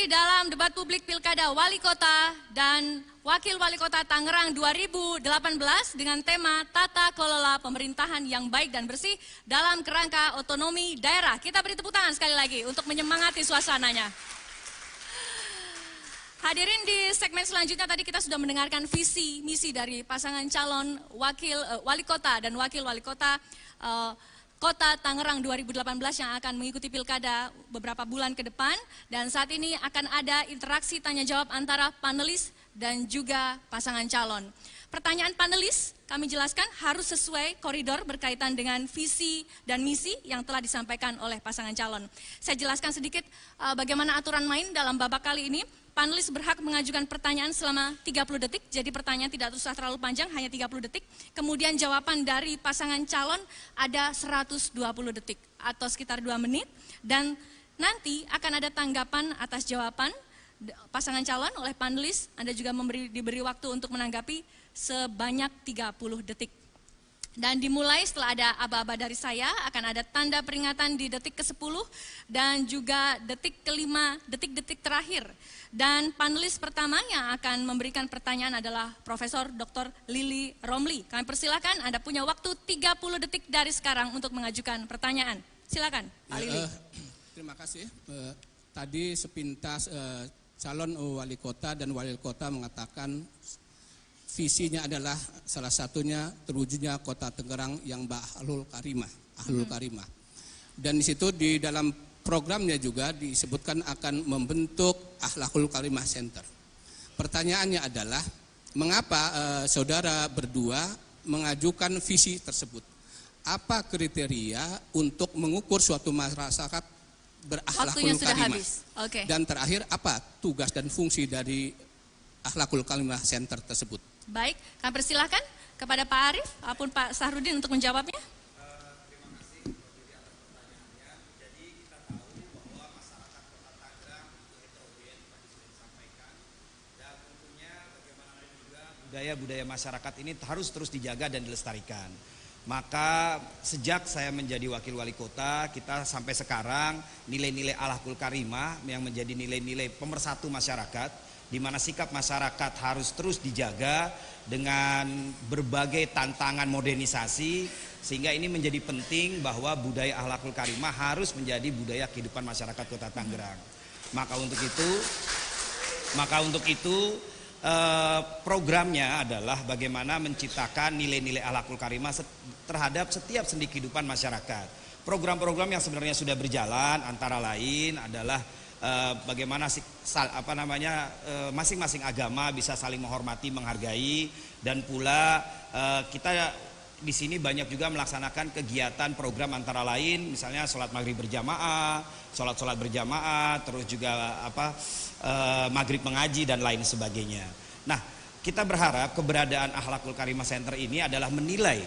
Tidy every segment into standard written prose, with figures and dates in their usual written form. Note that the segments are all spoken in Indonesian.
dalam debat publik Pilkada Wali Kota dan Wakil Wali Kota Tangerang 2018 dengan tema Tata Kelola Pemerintahan yang Baik dan Bersih dalam Kerangka Otonomi Daerah. Kita beri tepuk tangan sekali lagi untuk menyemangati suasananya. Hadirin, di segmen selanjutnya tadi kita sudah mendengarkan visi misi dari pasangan calon Wali Kota dan Wakil Wali Kota Kota Tangerang 2018 yang akan mengikuti pilkada beberapa bulan ke depan, dan saat ini akan ada interaksi tanya jawab antara panelis dan juga pasangan calon. Pertanyaan panelis kami jelaskan harus sesuai koridor berkaitan dengan visi dan misi yang telah disampaikan oleh pasangan calon. Saya jelaskan sedikit bagaimana aturan main dalam babak kali ini. Panelis berhak mengajukan pertanyaan selama 30 detik, jadi pertanyaan tidak usah terlalu panjang, hanya 30 detik. Kemudian jawaban dari pasangan calon ada 120 detik atau sekitar 2 menit. Dan nanti akan ada tanggapan atas jawaban pasangan calon oleh panelis. Anda juga diberi waktu untuk menanggapi sebanyak 30 detik. Dan dimulai setelah ada aba-aba dari saya, akan ada tanda peringatan di detik ke-10 dan juga detik ke-5, detik-detik terakhir. Dan panelis pertama yang akan memberikan pertanyaan adalah Profesor Dr. Lili Romli. Kami persilakan, Anda punya waktu 30 detik dari sekarang untuk mengajukan pertanyaan. Silakan, Pak Lili. Terima kasih. Tadi sepintas calon wali kota dan wali kota mengatakan visinya adalah salah satunya terwujudnya Kota Tangerang yang Ahlul Karimah. Dan di situ di dalam programnya juga disebutkan akan membentuk Akhlakul Karimah Center. Pertanyaannya adalah mengapa saudara berdua mengajukan visi tersebut? Apa kriteria untuk mengukur suatu masyarakat berakhlakul karimah? Okay. Dan terakhir, apa tugas dan fungsi dari Akhlakul Karimah Center tersebut? Baik, kami persilahkan kepada Pak Arief maupun Pak Sahrudin untuk menjawabnya. Terima kasih atas pertanyaannya. Jadi kita tahu bahwa masyarakat Kota Tangerang itu heterogen, tadi sudah disampaikan, dan tentunya bagaimana juga budaya-budaya masyarakat ini harus terus dijaga dan dilestarikan. Maka sejak saya menjadi wakil wali kota, kita sampai sekarang nilai-nilai Akhlakul Karimah yang menjadi nilai-nilai pemersatu masyarakat, di mana sikap masyarakat harus terus dijaga dengan berbagai tantangan modernisasi, sehingga ini menjadi penting bahwa budaya Akhlakul Karimah harus menjadi budaya kehidupan masyarakat Kota Tangerang. Maka untuk itu programnya adalah bagaimana menciptakan nilai-nilai Akhlakul Karimah terhadap setiap sendi kehidupan masyarakat. Program-program yang sebenarnya sudah berjalan antara lain adalah bagaimana masing-masing agama bisa saling menghormati, menghargai, dan pula kita di sini banyak juga melaksanakan kegiatan program antara lain, misalnya sholat maghrib berjamaah, sholat berjamaah, terus juga maghrib mengaji dan lain sebagainya. Nah, kita berharap keberadaan Akhlakul Karimah Center ini adalah menilai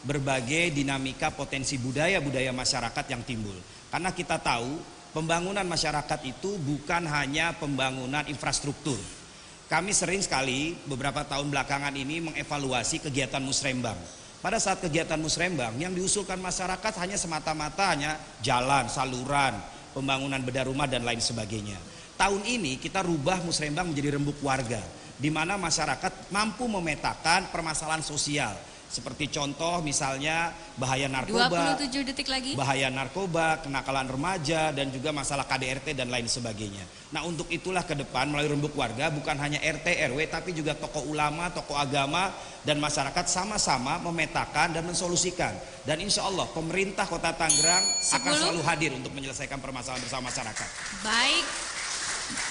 berbagai dinamika potensi budaya-budaya masyarakat yang timbul, karena kita tahu pembangunan masyarakat itu bukan hanya pembangunan infrastruktur. Kami sering sekali beberapa tahun belakangan ini mengevaluasi kegiatan musrembang. Pada saat kegiatan musrembang yang diusulkan masyarakat hanya semata-mata hanya jalan, saluran, pembangunan bedah rumah dan lain sebagainya. Tahun ini kita rubah musrembang menjadi rembuk warga, di mana masyarakat mampu memetakan permasalahan sosial. Seperti contoh misalnya bahaya narkoba, 27 detik lagi. Bahaya narkoba, kenakalan remaja, dan juga masalah KDRT dan lain sebagainya. Nah, untuk itulah ke depan melalui rembuk warga bukan hanya RT, RW, tapi juga tokoh ulama, tokoh agama, dan masyarakat sama-sama memetakan dan mensolusikan. Dan insya Allah pemerintah Kota Tangerang akan selalu hadir untuk menyelesaikan permasalahan bersama masyarakat. Baik.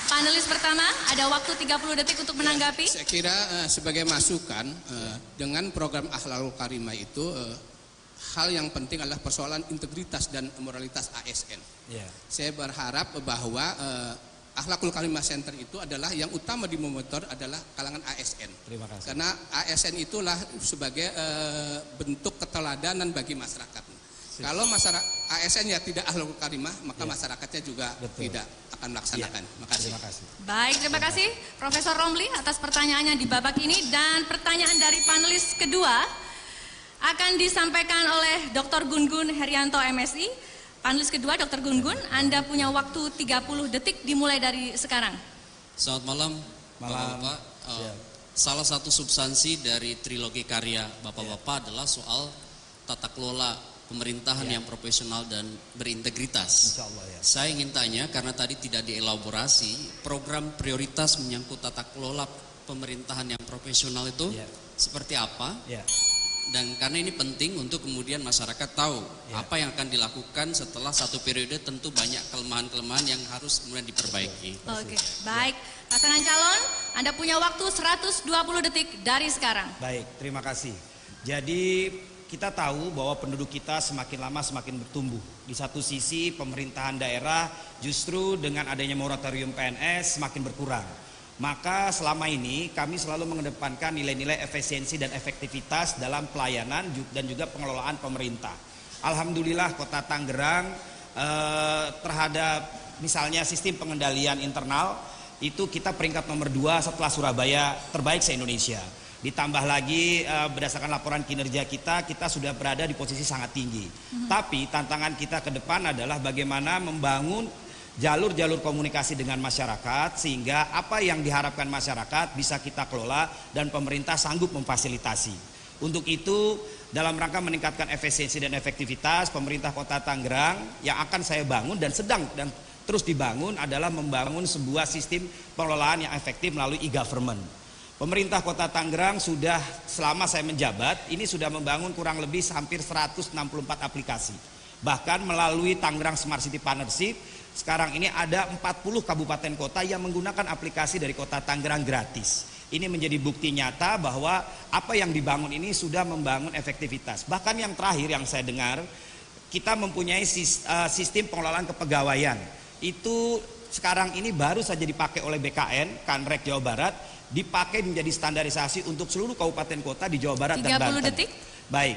Panelis pertama, ada waktu 30 detik untuk menanggapi. Saya kira sebagai masukan dengan program Akhlakul Karimah itu hal yang penting adalah persoalan integritas dan moralitas ASN. Yeah. Saya berharap bahwa Akhlakul Karimah Center itu adalah yang utama dimonitor adalah kalangan ASN. Terima kasih. Karena ASN itulah sebagai bentuk keteladanan bagi masyarakat. Kalau masyarakat ASN-nya tidak Akhlakul Karimah, maka masyarakatnya juga tidak akan melaksanakan. Terima kasih. Baik, terima kasih Profesor Romli atas pertanyaannya di babak ini. Dan pertanyaan dari panelis kedua akan disampaikan oleh Dr. Gun Gun Herianto MSI. Panelis kedua, Dr. Gun-Gun, Anda punya waktu 30 detik dimulai dari sekarang. Selamat malam, Bapak-Bapak. Salah satu substansi dari trilogi karya Bapak-Bapak adalah soal tata kelola pemerintahan yang profesional dan berintegritas. Insya Allah, ya. Saya ingin tanya, karena tadi tidak dielaborasi, program prioritas menyangkut tata kelola pemerintahan yang profesional itu seperti apa? Dan karena ini penting untuk kemudian masyarakat tahu apa yang akan dilakukan setelah satu periode, tentu banyak kelemahan-kelemahan yang harus kemudian diperbaiki. Oke, baik. Pasangan calon, Anda punya waktu 120 detik dari sekarang. Baik, terima kasih. Jadi kita tahu bahwa penduduk kita semakin lama semakin bertumbuh. Di satu sisi pemerintahan daerah justru dengan adanya moratorium PNS semakin berkurang. Maka selama ini kami selalu mengedepankan nilai-nilai efisiensi dan efektivitas dalam pelayanan dan juga pengelolaan pemerintah. Alhamdulillah Kota Tangerang terhadap misalnya sistem pengendalian internal itu kita peringkat nomor 2 setelah Surabaya, terbaik se-Indonesia. Ditambah lagi berdasarkan laporan kinerja kita sudah berada di posisi sangat tinggi. Tapi tantangan kita ke depan adalah bagaimana membangun jalur-jalur komunikasi dengan masyarakat sehingga apa yang diharapkan masyarakat bisa kita kelola dan pemerintah sanggup memfasilitasi. Untuk itu dalam rangka meningkatkan efisiensi dan efektivitas, pemerintah Kota Tangerang yang akan saya bangun dan sedang dan terus dibangun adalah membangun sebuah sistem pengelolaan yang efektif melalui e-government. Pemerintah Kota Tangerang sudah selama saya menjabat ini sudah membangun kurang lebih hampir 164 aplikasi. Bahkan melalui Tangerang Smart City Partnership sekarang ini ada 40 kabupaten kota yang menggunakan aplikasi dari Kota Tangerang gratis. Ini menjadi bukti nyata bahwa apa yang dibangun ini sudah membangun efektivitas. Bahkan yang terakhir yang saya dengar, kita mempunyai sistem pengelolaan kepegawaian. Itu sekarang ini baru saja dipakai oleh BKN, Kanrek Jawa Barat, dipakai menjadi standarisasi untuk seluruh kabupaten kota di Jawa Barat dan Banten. 30 detik. Baik,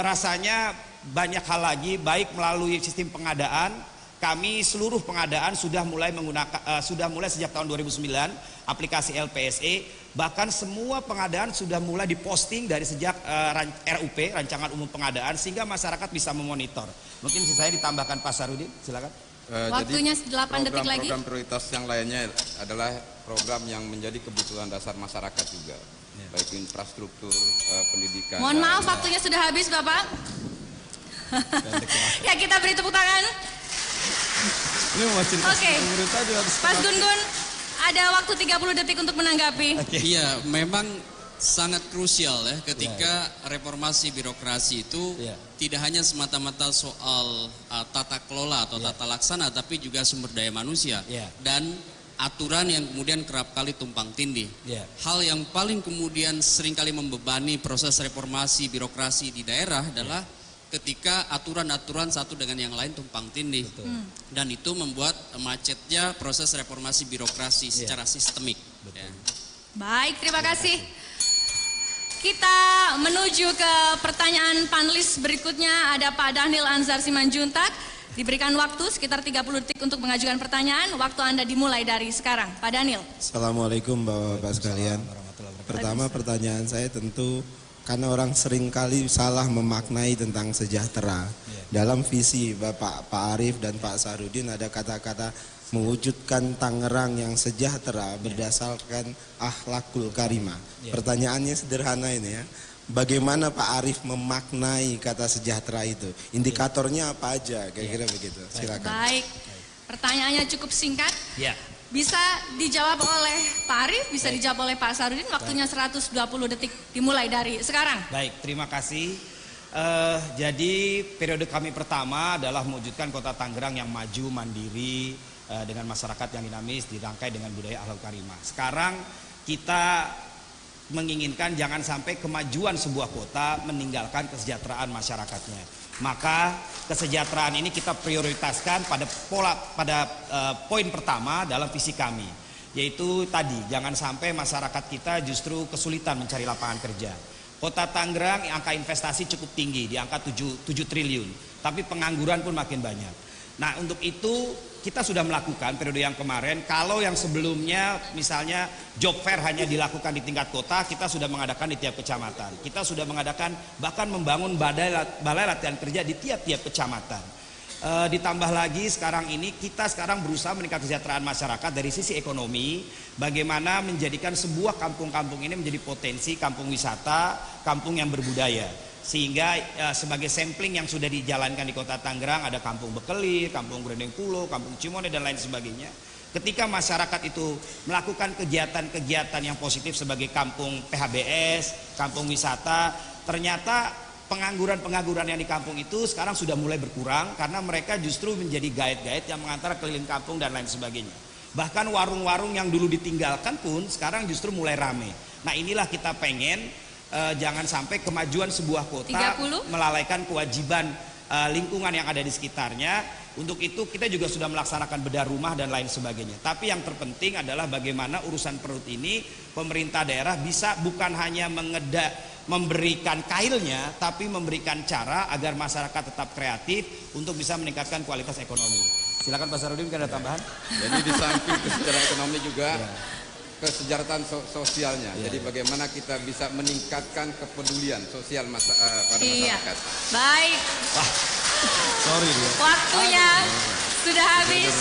rasanya banyak hal lagi, baik melalui sistem pengadaan. Kami seluruh pengadaan sudah mulai menggunakan sejak tahun 2009 aplikasi LPSE, bahkan semua pengadaan sudah mulai diposting dari sejak RUP, Rancangan Umum Pengadaan, sehingga masyarakat bisa memonitor. Mungkin saya ditambahkan Pak Sarudin, silakan. Waktunya 8 detik lagi. Program prioritas yang lainnya adalah program yang menjadi kebutuhan dasar masyarakat juga, baik infrastruktur, pendidikan. Mohon maaf, waktunya sudah habis, Bapak. Ya, kita beri tepuk tangan. Oke, Mas Gun-Gun, ada waktu 30 detik untuk menanggapi. Iya, memang sangat krusial ya ketika reformasi birokrasi itu tidak hanya semata-mata soal tata kelola atau tata laksana, tapi juga sumber daya manusia dan aturan yang kemudian kerap kali tumpang tindih. Hal yang paling kemudian seringkali membebani proses reformasi birokrasi di daerah adalah ketika aturan-aturan satu dengan yang lain tumpang tindih. Dan itu membuat macetnya proses reformasi birokrasi secara sistemik. Ya. Baik, terima kasih. Kita menuju ke pertanyaan panelis berikutnya. Ada Pak Dhanil Anzar Simanjuntak. Diberikan waktu sekitar 30 detik untuk mengajukan pertanyaan. Waktu Anda dimulai dari sekarang. Pak Dhanil. Assalamualaikum Bapak-Bapak sekalian. Pertama pertanyaan saya tentu karena orang seringkali salah memaknai tentang sejahtera. Dalam visi Bapak Pak Arief dan Pak Sarudin ada kata-kata mewujudkan Tangerang yang sejahtera berdasarkan akhlakul karimah. Pertanyaannya sederhana ini ya. Bagaimana Pak Arief memaknai kata sejahtera itu? Indikatornya apa aja? Kira-kira begitu. Silakan. Baik. Pertanyaannya cukup singkat. Ya. Bisa dijawab oleh Pak Arief, bisa dijawab oleh Pak Sarudin. Waktunya 120 detik dimulai dari sekarang. Baik, terima kasih. Jadi periode kami pertama adalah mewujudkan Kota Tangerang yang maju, mandiri, dengan masyarakat yang dinamis, dirangkai dengan budaya akhlak karimah. Sekarang kita menginginkan jangan sampai kemajuan sebuah kota meninggalkan kesejahteraan masyarakatnya. Maka kesejahteraan ini kita prioritaskan pada poin pertama dalam visi kami, yaitu tadi jangan sampai masyarakat kita justru kesulitan mencari lapangan kerja. Kota Tangerang angka investasi cukup tinggi, di angka 7 triliun, tapi pengangguran pun makin banyak. Nah, untuk itu kita sudah melakukan periode yang kemarin. Kalau yang sebelumnya misalnya job fair hanya dilakukan di tingkat kota, kita sudah mengadakan di tiap kecamatan. Kita sudah mengadakan bahkan membangun balai latihan kerja di tiap-tiap kecamatan. Ditambah lagi sekarang ini kita sekarang berusaha meningkatkan kesejahteraan masyarakat dari sisi ekonomi, bagaimana menjadikan sebuah kampung-kampung ini menjadi potensi kampung wisata, kampung yang berbudaya. Sehingga sebagai sampling yang sudah dijalankan di Kota Tangerang ada Kampung Bekelir, Kampung Grendeng Pulo, Kampung Cimone dan lain sebagainya. Ketika masyarakat itu melakukan kegiatan-kegiatan yang positif sebagai kampung PHBS, kampung wisata, ternyata pengangguran-pengangguran yang di kampung itu sekarang sudah mulai berkurang karena mereka justru menjadi guide-guide yang mengantar keliling kampung dan lain sebagainya. Bahkan warung-warung yang dulu ditinggalkan pun sekarang justru mulai rame. Nah inilah kita pengen jangan sampai kemajuan sebuah kota 30. melalaikan kewajiban lingkungan yang ada di sekitarnya. Untuk itu kita juga sudah melaksanakan bedah rumah dan lain sebagainya. Tapi yang terpenting adalah bagaimana urusan perut ini pemerintah daerah bisa bukan hanya memberikan kailnya, tapi memberikan cara agar masyarakat tetap kreatif untuk bisa meningkatkan kualitas ekonomi. Silakan Pak Sarudin, mungkin ada tambahan? Jadi di samping kesejahteraan ekonomi juga kesejahteraan sosialnya. Jadi bagaimana kita bisa meningkatkan kepedulian sosial pada masyarakat. Baik. Sorry dia. Waktunya sudah habis.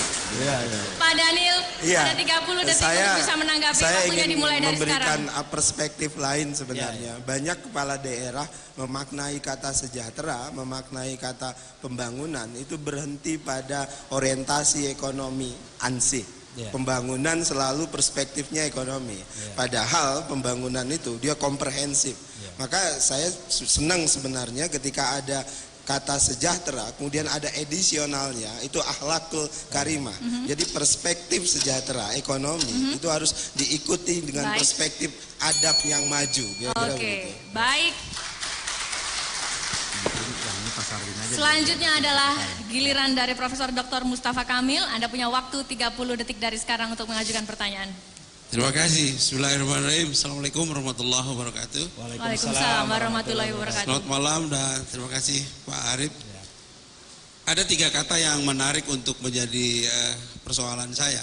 Pak Daniel, ada 30 detik untuk bisa menanggapi. Saya Waktunya ingin dimulai dari memberikan sekarang. perspektif lain sebenarnya. Banyak kepala daerah memaknai kata sejahtera, memaknai kata pembangunan itu berhenti pada orientasi ekonomi ansih. Pembangunan selalu perspektifnya ekonomi. Padahal pembangunan itu dia komprehensif. Maka saya senang sebenarnya ketika ada kata sejahtera, kemudian ada edisionalnya, itu akhlakul karimah. Jadi perspektif sejahtera ekonomi itu harus diikuti dengan perspektif adab yang maju. Oke, baik. Selanjutnya adalah giliran dari Profesor Dr. Mustafa Kamil. Anda punya waktu 30 detik dari sekarang untuk mengajukan pertanyaan. Terima kasih. Bismillahirrahmanirrahim. Assalamualaikum warahmatullahi wabarakatuh. Waalaikumsalam warahmatullahi wabarakatuh. Selamat malam dan terima kasih Pak Arif. Ada 3 kata yang menarik untuk menjadi persoalan saya.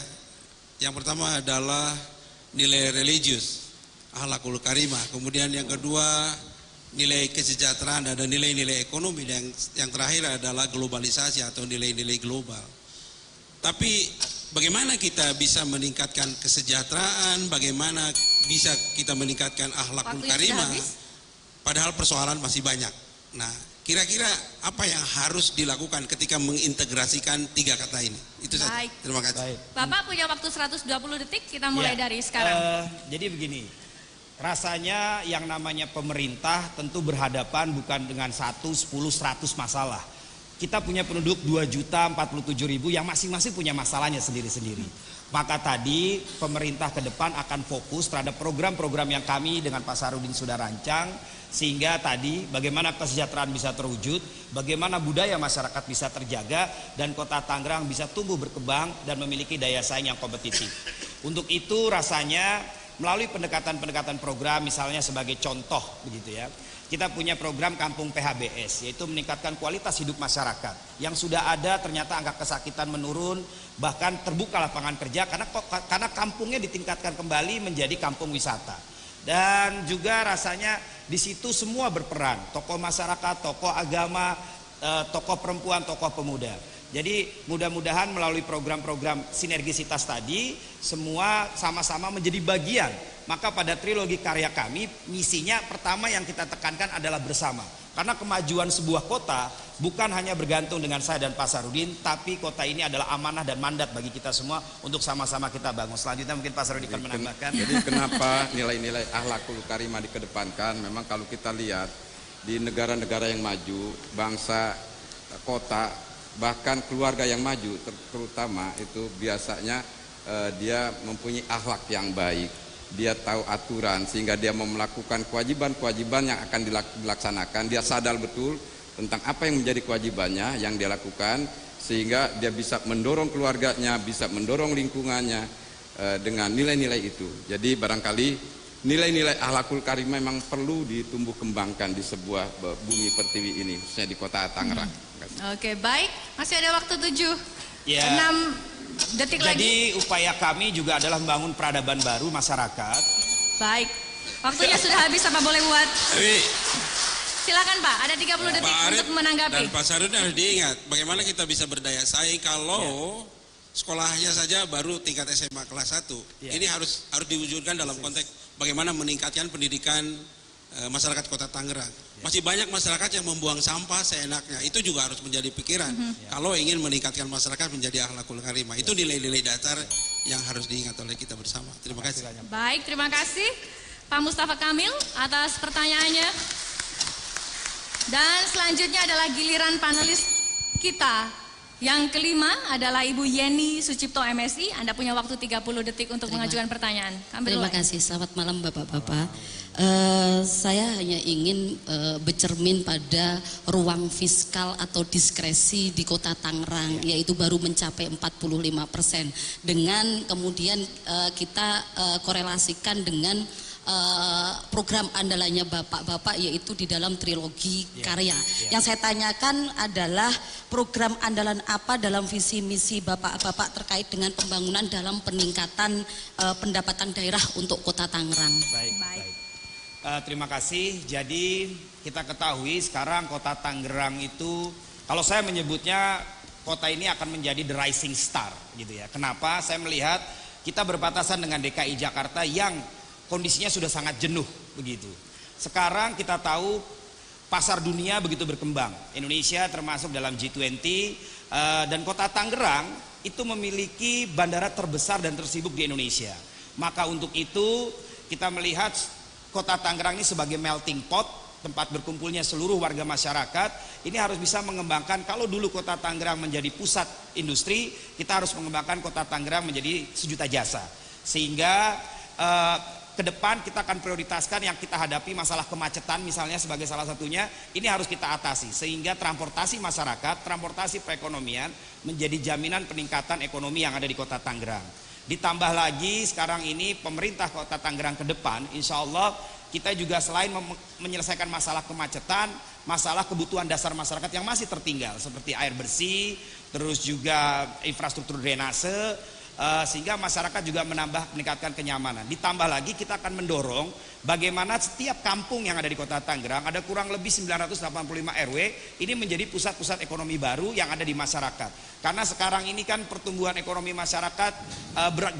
Yang pertama adalah nilai religius, akhlakul karimah. Kemudian yang kedua nilai kesejahteraan, ada nilai-nilai ekonomi. Dan yang terakhir adalah globalisasi atau nilai-nilai global. Tapi bagaimana kita bisa meningkatkan kesejahteraan, bagaimana bisa kita meningkatkan akhlakul karimah, padahal persoalan masih banyak. Nah, kira-kira apa yang harus dilakukan ketika mengintegrasikan 3 kata ini? Itu saja. Terima kasih. Bapak punya waktu 120 detik, kita mulai dari sekarang. Jadi begini, rasanya yang namanya pemerintah tentu berhadapan bukan dengan 1, 10, 100 masalah. Kita punya penduduk 2.047.000 yang masing-masing punya masalahnya sendiri-sendiri. Maka tadi pemerintah ke depan akan fokus terhadap program-program yang kami dengan Pak Sarudin sudah rancang. Sehingga tadi bagaimana kesejahteraan bisa terwujud, bagaimana budaya masyarakat bisa terjaga, dan Kota Tangerang bisa tumbuh berkembang dan memiliki daya saing yang kompetitif. Untuk itu rasanya melalui pendekatan-pendekatan program, misalnya sebagai contoh begitu ya. Kita punya program Kampung PHBS, yaitu meningkatkan kualitas hidup masyarakat. Yang sudah ada ternyata angka kesakitan menurun, bahkan terbuka lapangan kerja karena kampungnya ditingkatkan kembali menjadi kampung wisata. Dan juga rasanya di situ semua berperan, tokoh masyarakat, tokoh agama, tokoh perempuan, tokoh pemuda. Jadi mudah-mudahan melalui program-program sinergisitas tadi semua sama-sama menjadi bagian. Maka pada trilogi karya kami, misinya pertama yang kita tekankan adalah bersama. Karena kemajuan sebuah kota bukan hanya bergantung dengan saya dan Pak Sarudin, tapi kota ini adalah amanah dan mandat bagi kita semua untuk sama-sama kita bangun. Selanjutnya mungkin Pak Sarudin akan menambahkan. Jadi kenapa nilai-nilai akhlakul karimah dikedepankan? Memang kalau kita lihat di negara-negara yang maju, bangsa, kota, bahkan keluarga yang maju terutama itu biasanya dia mempunyai akhlak yang baik, dia tahu aturan sehingga dia mau melakukan kewajiban-kewajiban yang akan dilaksanakan, dia sadar betul tentang apa yang menjadi kewajibannya yang dia lakukan, sehingga dia bisa mendorong keluarganya, bisa mendorong lingkungannya dengan nilai-nilai itu. Jadi barangkali nilai-nilai akhlakul karimah memang perlu ditumbuh kembangkan di sebuah bumi pertiwi ini, khususnya di Kota Tangerang. Oke, baik. Masih ada waktu 6 detik lagi. Jadi upaya kami juga adalah membangun peradaban baru masyarakat. Baik. Waktunya sudah habis, apa boleh buat? Silakan Pak, ada 30 detik untuk menanggapi. Dan Pak Sarudin harus diingat, bagaimana kita bisa berdaya saing kalau sekolahnya saja baru tingkat SMA kelas 1. Ini harus diwujudkan dalam konteks bagaimana meningkatkan pendidikan masyarakat Kota Tangerang. Masih banyak masyarakat yang membuang sampah seenaknya. Itu juga harus menjadi pikiran. Kalau ingin meningkatkan masyarakat menjadi akhlakul karimah. Itu nilai-nilai dasar yang harus diingat oleh kita bersama. Terima kasih. Baik, terima kasih Pak Mustafa Kamil atas pertanyaannya. Dan selanjutnya adalah giliran panelis kita. Yang kelima adalah Ibu Yeni Sucipto MSI. Anda punya waktu 30 detik untuk mengajukan pertanyaan. Terima kasih. Selamat malam Bapak-bapak. Saya hanya ingin bercermin pada ruang fiskal atau diskresi di Kota Tangerang, yaitu baru mencapai 45%. Dengan kemudian kita korelasikan dengan program andalannya Bapak-bapak, yaitu di dalam trilogi karya. Yang saya tanyakan adalah program andalan apa dalam visi misi Bapak-bapak terkait dengan pembangunan dalam peningkatan pendapatan daerah untuk Kota Tangerang. Baik. Terima kasih. Jadi kita ketahui sekarang Kota Tangerang itu, kalau saya menyebutnya kota ini akan menjadi the rising star gitu ya. Kenapa? Saya melihat kita berbatasan dengan DKI Jakarta yang kondisinya sudah sangat jenuh begitu. Sekarang kita tahu pasar dunia begitu berkembang. Indonesia termasuk dalam G20 dan Kota Tangerang itu memiliki bandara terbesar dan tersibuk di Indonesia. Maka untuk itu kita melihat Kota Tangerang ini sebagai melting pot, tempat berkumpulnya seluruh warga masyarakat. Ini harus bisa mengembangkan, kalau dulu Kota Tangerang menjadi pusat industri, kita harus mengembangkan Kota Tangerang menjadi sejuta jasa. Sehingga ke depan kita akan prioritaskan yang kita hadapi masalah kemacetan misalnya sebagai salah satunya, ini harus kita atasi sehingga transportasi masyarakat, transportasi perekonomian menjadi jaminan peningkatan ekonomi yang ada di Kota Tangerang. Ditambah lagi sekarang ini pemerintah Kota Tangerang ke depan, insya Allah kita juga selain menyelesaikan masalah kemacetan, masalah kebutuhan dasar masyarakat yang masih tertinggal seperti air bersih, terus juga infrastruktur drainase, sehingga masyarakat juga meningkatkan kenyamanan. Ditambah lagi kita akan mendorong bagaimana setiap kampung yang ada di Kota Tangerang, ada kurang lebih 985 RW, ini menjadi pusat-pusat ekonomi baru yang ada di masyarakat. Karena sekarang ini kan pertumbuhan ekonomi masyarakat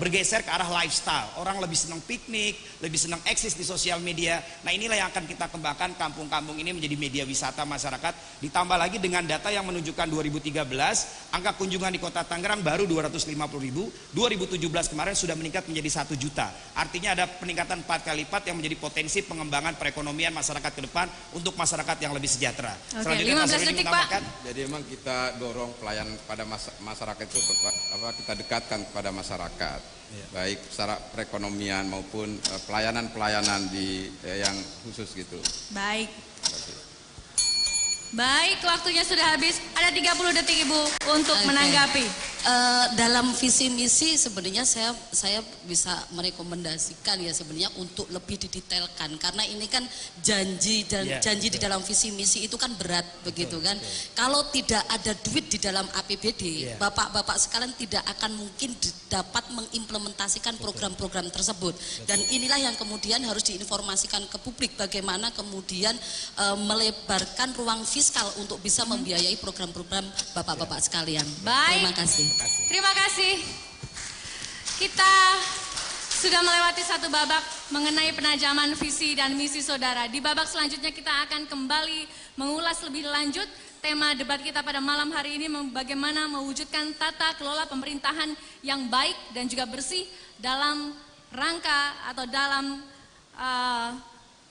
bergeser ke arah lifestyle. Orang lebih senang piknik, lebih senang eksis di sosial media. Nah inilah yang akan kita kembangkan, kampung-kampung ini menjadi media wisata masyarakat. Ditambah lagi dengan data yang menunjukkan 2013 angka kunjungan di Kota Tangerang baru 250.000. 2017 kemarin sudah meningkat menjadi 1 juta. Artinya ada peningkatan 4 kali lipat yang menjadi potensi pengembangan perekonomian masyarakat ke depan untuk masyarakat yang lebih sejahtera. Oke, 15 detik Pak. Jadi memang kita dorong pelayanan pada masyarakat itu kita dekatkan kepada masyarakat, baik secara perekonomian maupun pelayanan-pelayanan yang khusus gitu. Baik. Baik, waktunya sudah habis. Ada 30 detik Ibu untuk menanggapi. Dalam visi misi sebenarnya saya bisa merekomendasikan ya sebenarnya untuk lebih didetailkan, karena ini kan janji di dalam visi misi itu kan berat begitu kan. Kalau tidak ada duit di dalam APBD, bapak-bapak sekalian tidak akan mungkin dapat mengimplementasikan program-program tersebut. Dan inilah yang kemudian harus diinformasikan ke publik, bagaimana kemudian melebarkan ruang fiskal untuk bisa membiayai program-program bapak-bapak sekalian. Baik. Terima kasih. Terima kasih. Kita sudah melewati satu babak mengenai penajaman visi dan misi saudara. Di babak selanjutnya kita akan kembali mengulas lebih lanjut tema debat kita pada malam hari ini, bagaimana mewujudkan tata kelola pemerintahan yang baik dan juga bersih dalam rangka atau dalam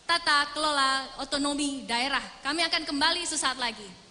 tata kelola otonomi daerah. Kami akan kembali sesaat lagi.